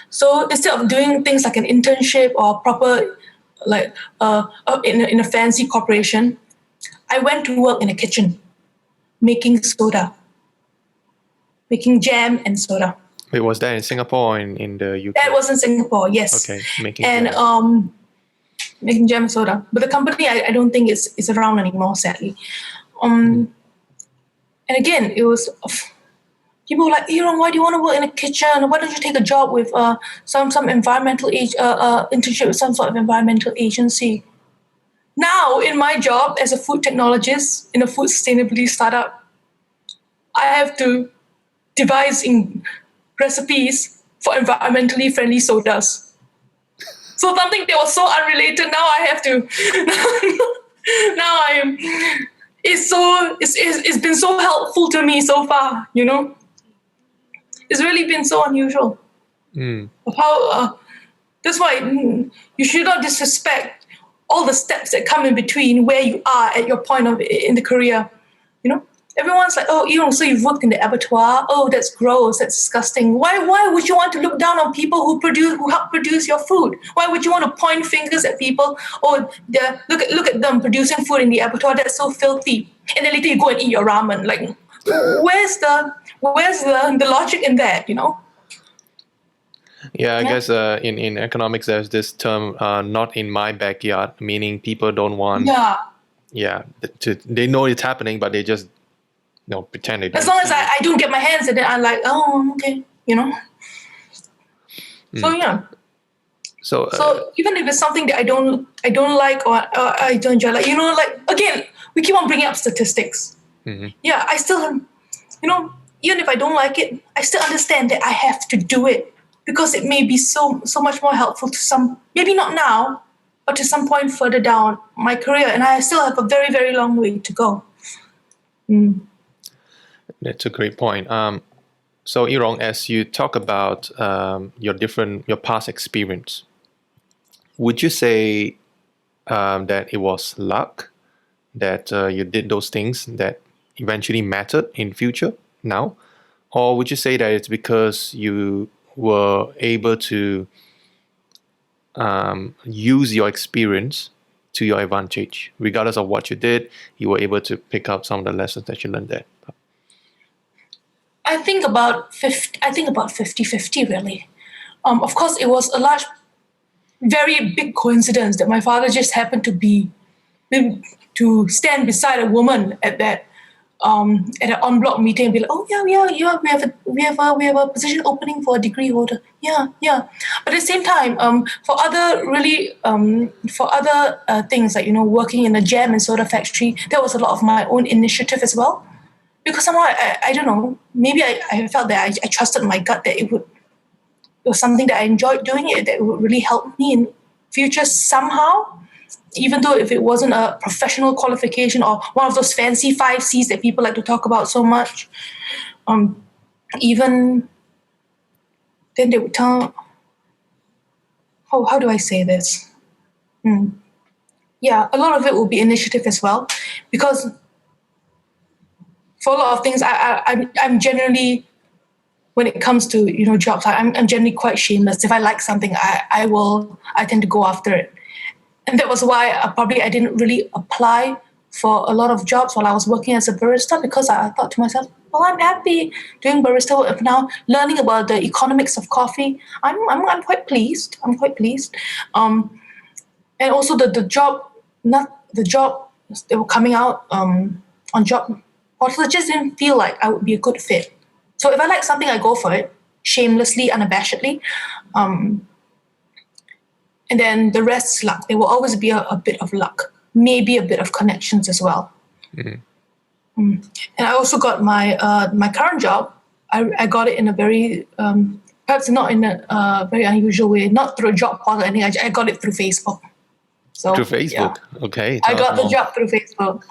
Speaker 1: So instead of doing things like an internship or proper like in a fancy corporation, I went to work in a kitchen making soda, making jam and soda.
Speaker 2: Wait, was that in Singapore or in the UK?
Speaker 1: That was in Singapore, yes.
Speaker 2: Okay, making
Speaker 1: jam and soda. But the company I don't think is around anymore, sadly. And again, it was people were like, Yi Rong, why do you want to work in a kitchen? Why don't you take a job with some environmental internship with some sort of environmental agency? Now, in my job as a food technologist in a food sustainability startup, I have to devise recipes for environmentally friendly sodas. So something that was so unrelated, now I have to. Now I am. It's been so helpful to me so far. It's really been so unusual. Of how that's why you should not disrespect all the steps that come in between where you are at your point in the career. Everyone's like, oh, Yi Rong, so you've worked in the abattoir. Oh, that's gross. That's disgusting. Why would you want to look down on people who help produce your food? Why would you want to point fingers at people? Oh, look at them producing food in the abattoir. That's so filthy. And then later you go and eat your ramen. Like, where's the logic in that?
Speaker 2: Yeah, I guess in economics there's this term, not in my backyard, meaning people don't want. Yeah. They know it's happening, but they just pretend they don't.
Speaker 1: As long as I don't get my hands in it, I'm like, oh, okay, So yeah. So even if it's something that I don't like or I don't enjoy, like again, we keep on bringing up statistics. Yeah, I still, even if I don't like it, I still understand that I have to do it because it may be so much more helpful to some, maybe not now, but to some point further down my career, and I still have a very, very long way to go.
Speaker 2: That's a great point. So, Yi Rong, as you talk about your past experience, would you say that it was luck that you did those things that eventually mattered in future now? Or would you say that it's because you were able to use your experience to your advantage? Regardless of what you did, you were able to pick up some of the lessons that you learned there.
Speaker 1: I think about 50-50 really. Of course, it was a very big coincidence that my father just happened to stand beside a woman at an en bloc meeting and be like, oh yeah, we have a position opening for a degree holder. Yeah. But at the same time, for other things like working in a jam and soda factory, that was a lot of my own initiative as well. Because somehow I don't know, maybe I felt that I trusted my gut that it was something that I enjoyed doing it, that it would really help me in future somehow, even though if it wasn't a professional qualification or one of those fancy 5 Cs that people like to talk about so much. Even then they would tell, how do I say this? Yeah, a lot of it will be initiative as well, because for a lot of things, I'm generally, when it comes to jobs, I'm generally quite shameless. If I like something, I tend to go after it, and that was why I didn't really apply for a lot of jobs while I was working as a barista, because I thought to myself, well, I'm happy doing barista work now, learning about the economics of coffee. I'm quite pleased. And also the job they were coming out on job portals just didn't feel like I would be a good fit. So if I like something, I go for it, shamelessly, unabashedly. And then the rest is luck. There will always be a bit of luck, maybe a bit of connections as well. And I also got my current job. I got it in a very, perhaps not in a very unusual way, not through a job portal or anything. I got it through Facebook. So,
Speaker 2: through Facebook?
Speaker 1: Yeah.
Speaker 2: Okay.
Speaker 1: I got the job through Facebook.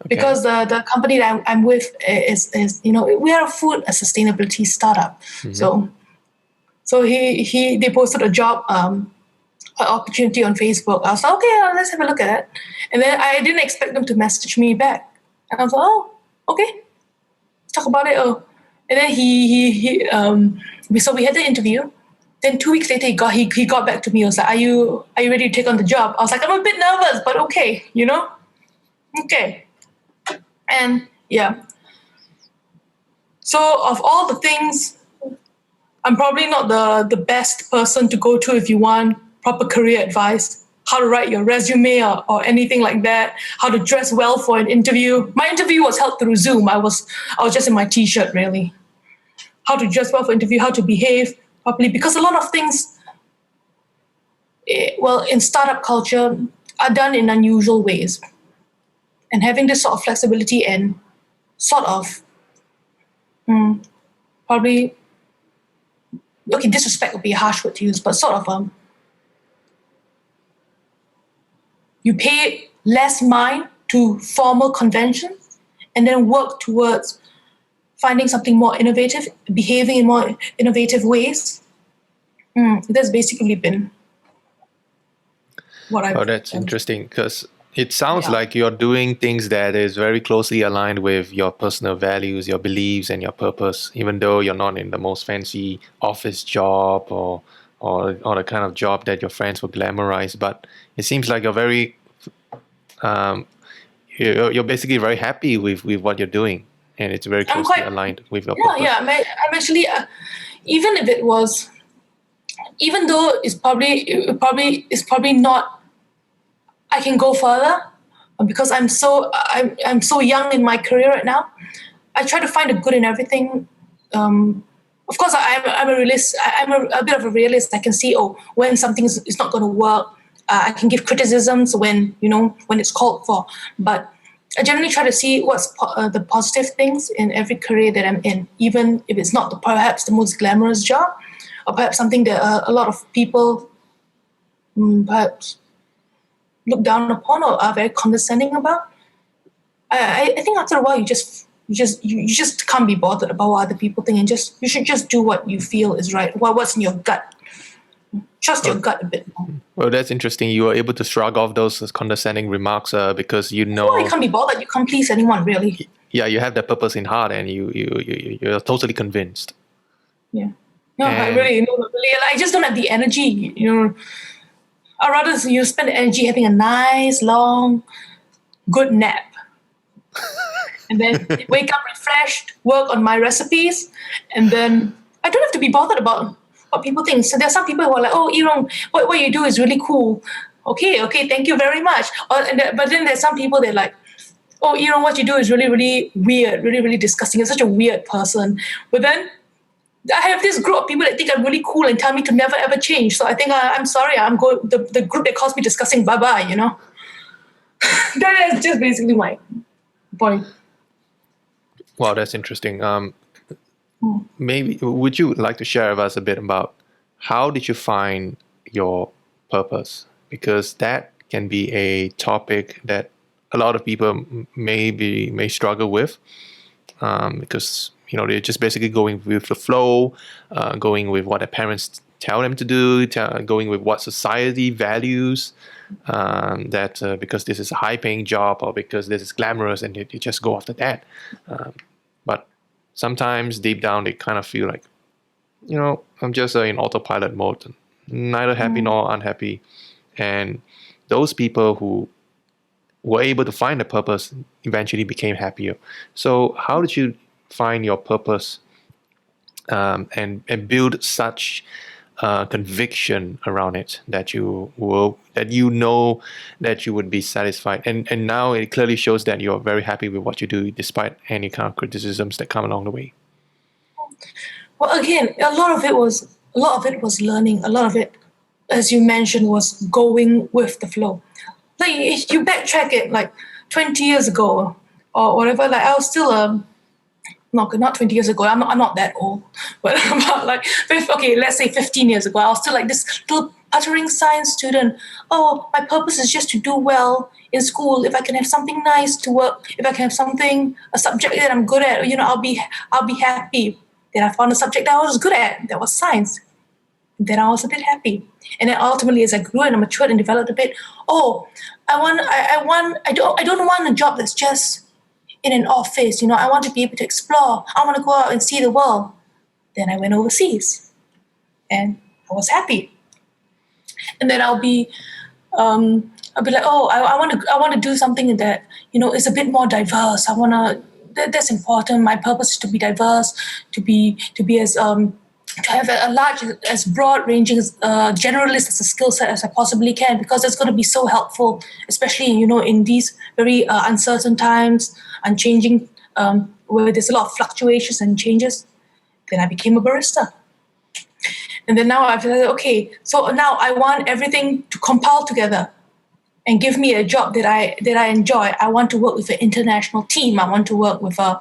Speaker 1: Okay. Because the company that I'm with is we are a sustainability startup. So they posted a job opportunity on Facebook. I was like, okay, let's have a look at it. And then I didn't expect them to message me back. And I was like, oh, okay, let's talk about it. Oh, and then so we had the interview. Then 2 weeks later, he got back to me. He was like, are you ready to take on the job? I was like, I'm a bit nervous, but okay, okay. And yeah. So of all the things, I'm probably not the best person to go to if you want proper career advice, how to write your resume or anything like that, how to dress well for an interview. My interview was held through Zoom. I was just in my t-shirt, really. How to dress well for interview, how to behave properly, because a lot of things, in startup culture, are done in unusual ways. And having this sort of flexibility and sort of probably, okay, disrespect would be a harsh word to use, but sort of you pay less mind to formal conventions and then work towards finding something more innovative, behaving in more innovative ways. That's basically been what I've done.
Speaker 2: Oh, that's interesting, because it sounds like you're doing things that is very closely aligned with your personal values, your beliefs, and your purpose, even though you're not in the most fancy office job or the kind of job that your friends will glamorize. But it seems like you're very, you're basically very happy with what you're doing, and it's very closely aligned with your purpose.
Speaker 1: Yeah, I'm actually, even if it was, even though it's probably not, I can go further because I'm so young in my career right now. I try to find the good in everything. Of course, I'm a realist. I'm a bit of a realist. I can see when something is not going to work. I can give criticisms when it's called for. But I generally try to see what's the positive things in every career that I'm in, even if it's not perhaps the most glamorous job, or perhaps something that a lot of people perhaps look down upon or are very condescending about. I think after a while you just you just can't be bothered about what other people think, and you should just do what you feel is right. What's in your gut. Trust your gut a bit more.
Speaker 2: Well, that's interesting. You were able to shrug off those condescending remarks because you know.
Speaker 1: Well, you can't be bothered. You can't please anyone, really.
Speaker 2: Yeah, you have that purpose in heart, and you're totally convinced.
Speaker 1: Yeah. No, I really, no, really, I just don't have the energy. I'd rather spend the energy having a nice, long, good nap, and then wake up refreshed, work on my recipes, and then I don't have to be bothered about what people think. So there are some people who are like, "Oh, Yi Rong, what you do is really cool." Okay, thank you very much. But then there's some people they're like, "Oh, Yi Rong, what you do is really, really weird, really, really disgusting. You're such a weird person." But then I have this group of people that think I'm really cool and tell me to never ever change. So I think I'm sorry. I'm going the group that calls me disgusting. Bye bye. That is just basically my point.
Speaker 2: Wow, that's interesting. Maybe would you like to share with us a bit about how did you find your purpose? Because that can be a topic that a lot of people may struggle with, because they're just basically going with the flow, going with what their parents tell them to do, going with what society values, that because this is a high-paying job or because this is glamorous, and you just go after that. But sometimes deep down they kind of feel like, I'm just in autopilot mode, neither happy nor unhappy. And those people who were able to find a purpose eventually became happier. So how did you find your purpose, and build such conviction around it that you know that you would be satisfied, and now it clearly shows that you're very happy with what you do despite any kind of criticisms that come along the way?
Speaker 1: Well, again, a lot of it was learning. A lot of it, as you mentioned, was going with the flow. Like if you backtrack it, like 20 years ago or whatever, like I was still not 20 years ago. I'm not that old, but about like let's say 15 years ago, I was still like this little puttering science student. Oh, my purpose is just to do well in school. If I can have something nice to work, if I can have a subject that I'm good at, I'll be happy. Then I found a subject that I was good at, that was science. Then I was a bit happy. And then ultimately, as I grew and I matured and developed a bit, I don't want a job that's just in an office. I want to be able to explore. I want to go out and see the world. Then I went overseas, and I was happy. And then I'll be like, I want to do something that is a bit more diverse. That's important. My purpose is to be diverse, to be as to have a large, as broad ranging, generalist as a skill set as I possibly can, because that's going to be so helpful, especially in these very uncertain times, unchanging, where there's a lot of fluctuations and changes. Then I became a barista. And then now I've said, okay, so now I want everything to compile together and give me a job that I enjoy. I want to work with an international team. I want to work with a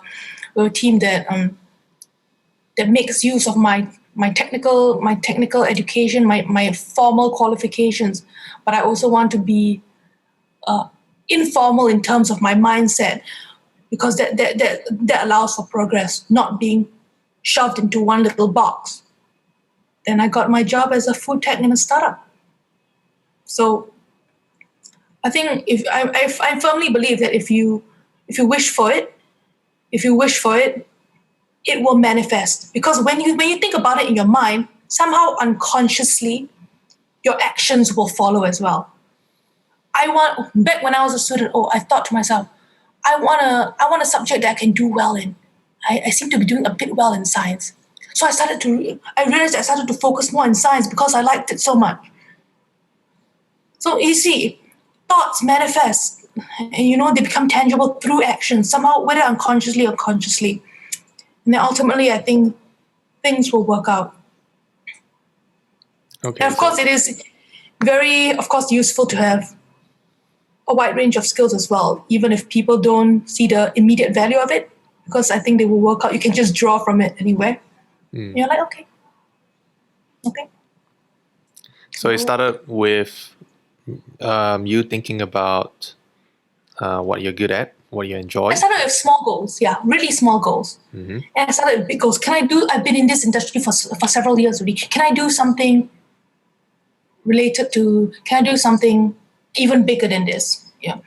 Speaker 1: team that makes use of my technical education, my formal qualifications. But I also want to be informal in terms of my mindset, because that allows for progress, not being shoved into one little box. Then I got my job as a food tech in a startup. So I think I firmly believe that if you wish for it, it will manifest. Because when you think about it in your mind, somehow unconsciously, your actions will follow as well. Back when I was a student, I thought to myself, I want a subject that I can do well in. I seem to be doing a bit well in science. So I realized I started to focus more on science because I liked it so much. So you see, thoughts manifest, and they become tangible through action, somehow, whether unconsciously or consciously. And then ultimately, I think things will work out.
Speaker 2: Okay.
Speaker 1: And of course, it is very, useful to have a wide range of skills as well, even if people don't see the immediate value of it, because I think they will work out. You can just draw from it anywhere. You're like, okay.
Speaker 2: So it started with you thinking about what you're good at, what you enjoy?
Speaker 1: I started with small goals, really small goals.
Speaker 2: Mm-hmm.
Speaker 1: And I started with big goals. I've been in this industry for several years already. Can I do something can I do something even bigger than this? Yeah.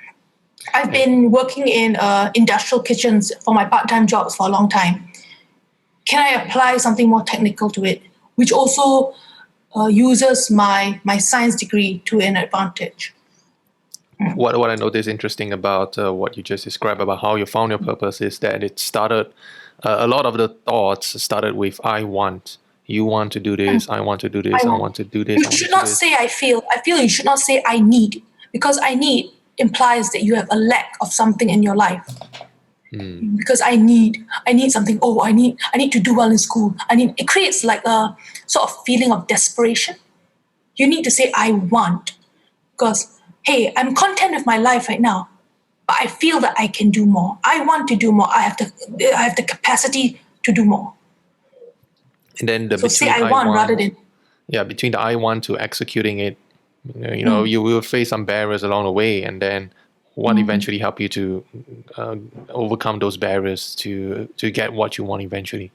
Speaker 1: I've been working in industrial kitchens for my part-time jobs for a long time. Can I apply something more technical to it, which also uses my science degree to an advantage?
Speaker 2: What I noticed interesting about what you just described about how you found your purpose is that it started, a lot of the thoughts started with I want. You want to do this, I want to do this, I want to do this.
Speaker 1: You should not say I feel. I feel you should not say I need, because I need implies that you have a lack of something in your life. Because I need something. Oh, I need to do well in school. It creates like a sort of feeling of desperation. You need to say I want, because hey, I'm content with my life right now, but I feel that I can do more. I want to do more. I have the capacity to do more.
Speaker 2: And then
Speaker 1: So say I want rather than
Speaker 2: between the I want to executing it, you will face some barriers along the way, and then what eventually help you to overcome those barriers to get what you want eventually.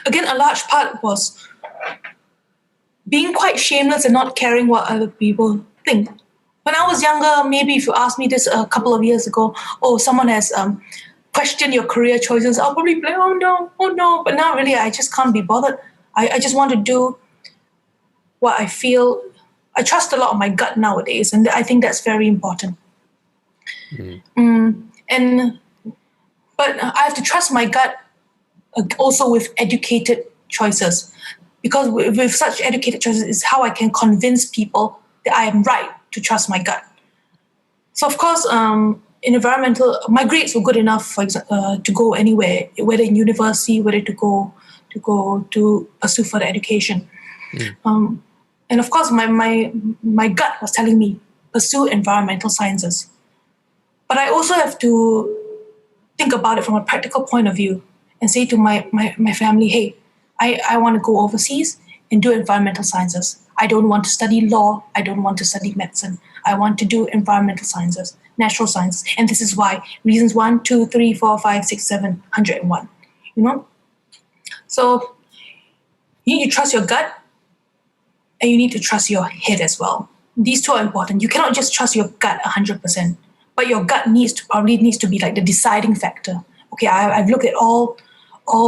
Speaker 1: Again, a large part was being quite shameless and not caring what other people think. When I was younger, maybe if you asked me this a couple of years ago, someone has questioned your career choices, I'll probably be like, oh no. But now really, I just can't be bothered. I just want to do what I feel. I trust a lot of my gut nowadays, and I think that's very important. But I have to trust my gut also with educated choices, because with such educated choices is how I can convince people that I am right to trust my gut. So of course, in environmental, my grades were good enough, for example, to go anywhere, whether in university, whether to go to pursue further education. And of course, my gut was telling me pursue environmental sciences. But I also have to think about it from a practical point of view and say to my family, hey, I want to go overseas and do environmental sciences. I don't want to study law. I don't want to study medicine. I want to do environmental sciences, natural sciences. And this is why. Reasons 1, 2, 3, 4, 5, 6, 7, 101. So you need to trust your gut, and you need to trust your head as well. These two are important. You cannot just trust your gut 100%, but your gut needs to be like the deciding factor. Okay, I've looked at all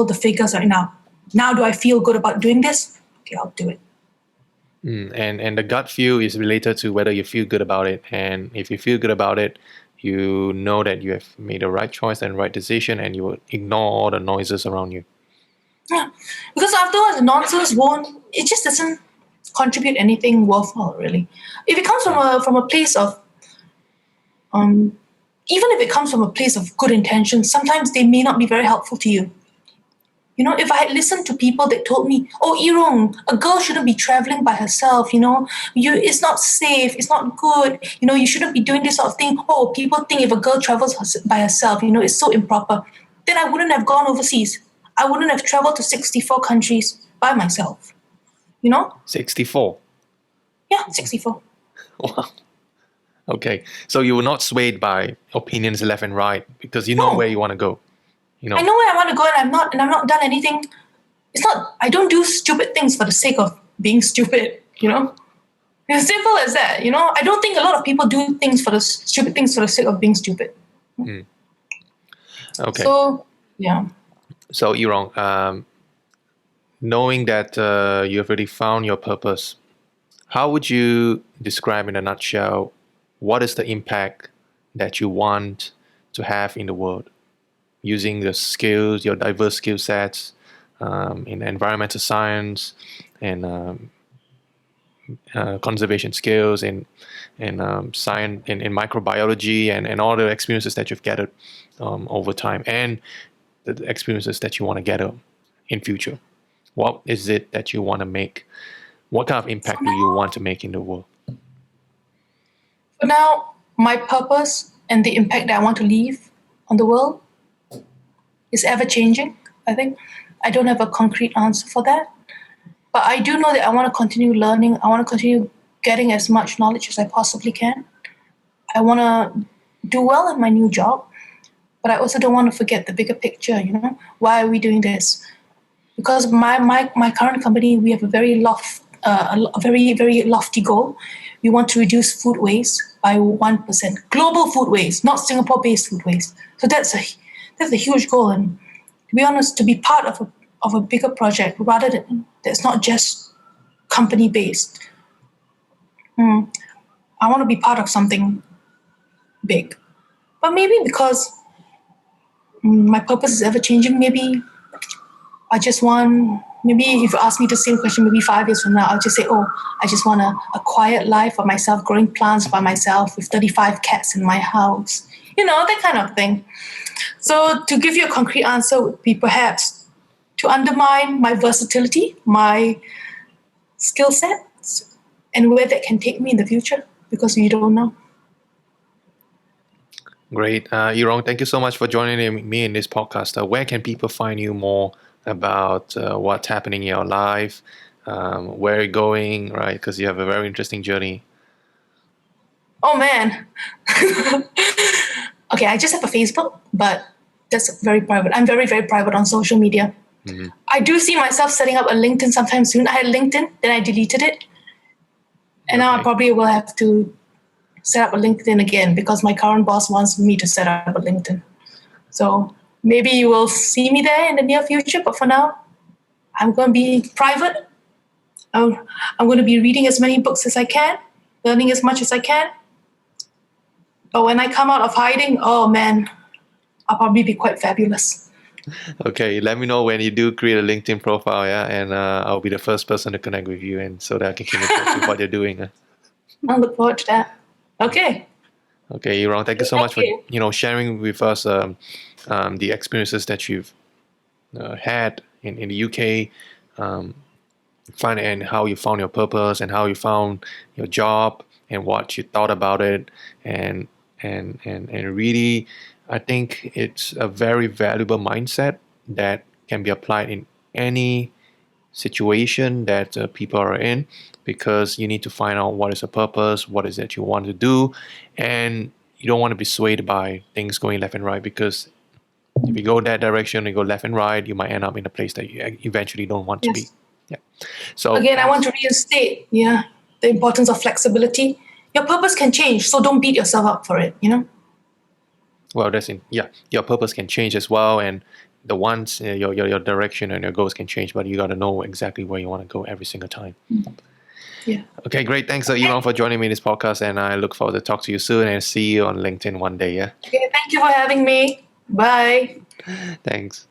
Speaker 1: the figures right now. Now do I feel good about doing this? Okay, I'll do it.
Speaker 2: And the gut feel is related to whether you feel good about it. And if you feel good about it, you know that you have made the right choice and right decision, and you will ignore all the noises around you.
Speaker 1: Yeah, because afterwards, the nonsense it just doesn't contribute anything worthwhile, really. If it comes from a place of, even if it comes from a place of good intentions, sometimes they may not be very helpful to you. If I had listened to people that told me, oh, Yi Rong, a girl shouldn't be traveling by herself, it's not safe, it's not good, you shouldn't be doing this sort of thing. Oh, people think if a girl travels by herself, it's so improper. Then I wouldn't have gone overseas. I wouldn't have traveled to 64 countries by myself,
Speaker 2: 64?
Speaker 1: Yeah, 64.
Speaker 2: Wow. Okay, so you were not swayed by opinions left and right because you know where you want to go.
Speaker 1: I know where I want to go, and I'm not done anything. It's not. I don't do stupid things for the sake of being stupid. As simple as that. I don't think a lot of people do stupid things for the sake of being stupid.
Speaker 2: Okay.
Speaker 1: So yeah.
Speaker 2: So Yi Rong, knowing that you have already found your purpose, how would you describe in a nutshell what is the impact that you want to have in the world? Using your skills, your diverse skill sets in environmental science and conservation skills and science in microbiology and all the experiences that you've gathered over time and the experiences that you want to gather in future. What is it that you want to make? What kind of impact do you want to make in the world?
Speaker 1: For now, my purpose and the impact that I want to leave on the world is ever changing, I think. I don't have a concrete answer for that. But I do know that I want to continue learning. I want to continue getting as much knowledge as I possibly can. I want to do well in my new job. but I also don't want to forget the bigger picture, Why are we doing this? Because my current company, we have a very, very lofty goal. We want to reduce food waste by 1%. Global food waste, not Singapore-based food waste. So that's a huge goal. And to be honest, to be part of a bigger project rather than that's not just company-based. I want to be part of something big. But maybe because my purpose is ever changing, maybe if you ask me the same question maybe 5 years from now, I'll just say, I just want a quiet life for myself, growing plants by myself with 35 cats in my house, that kind of thing. So to give you a concrete answer would be perhaps to undermine my versatility, my skill sets, and where that can take me in the future, because you don't know.
Speaker 2: Great. Yi Rong, thank you so much for joining me in this podcast. Where can people find you more about what's happening in your life, where you're going, right? Because you have a very interesting journey.
Speaker 1: Oh, man. Okay, I just have a Facebook, but that's very private. I'm very, very private on social media. Mm-hmm. I do see myself setting up a LinkedIn sometime soon. I had LinkedIn, then I deleted it. And now I probably will have to set up a LinkedIn again because my current boss wants me to set up a LinkedIn. So maybe you will see me there in the near future, but for now, I'm going to be private. I'm going to be reading as many books as I can, learning as much as I can. But when I come out of hiding, oh man, I'll probably be quite fabulous.
Speaker 2: Okay, let me know when you do create a LinkedIn profile, and I'll be the first person to connect with you, and so that I can keep in touch with what you're doing.
Speaker 1: I look forward to that. Okay.
Speaker 2: Okay, Yi Rong, thank you so much for sharing with us the experiences that you've had in the UK, and how you found your purpose and how you found your job and what you thought about it, and really, I think it's a very valuable mindset that can be applied in any situation that people are in, because you need to find out what is the purpose, what is it you want to do, and you don't want to be swayed by things going left and right, because if you go that direction and go left and right, you might end up in a place that you eventually don't want to be. Yeah. So
Speaker 1: again, I want to reinstate the importance of flexibility. Your purpose can change, so don't beat yourself up for it,
Speaker 2: Well, your purpose can change as well, and the ones your direction and your goals can change, but you got to know exactly where you want to go every single time.
Speaker 1: Yeah.
Speaker 2: Okay, great. Thanks, Yi Rong, for joining me in this podcast, and I look forward to talk to you soon and see you on LinkedIn one day. Yeah.
Speaker 1: Okay, thank you for having me. Bye.
Speaker 2: Thanks.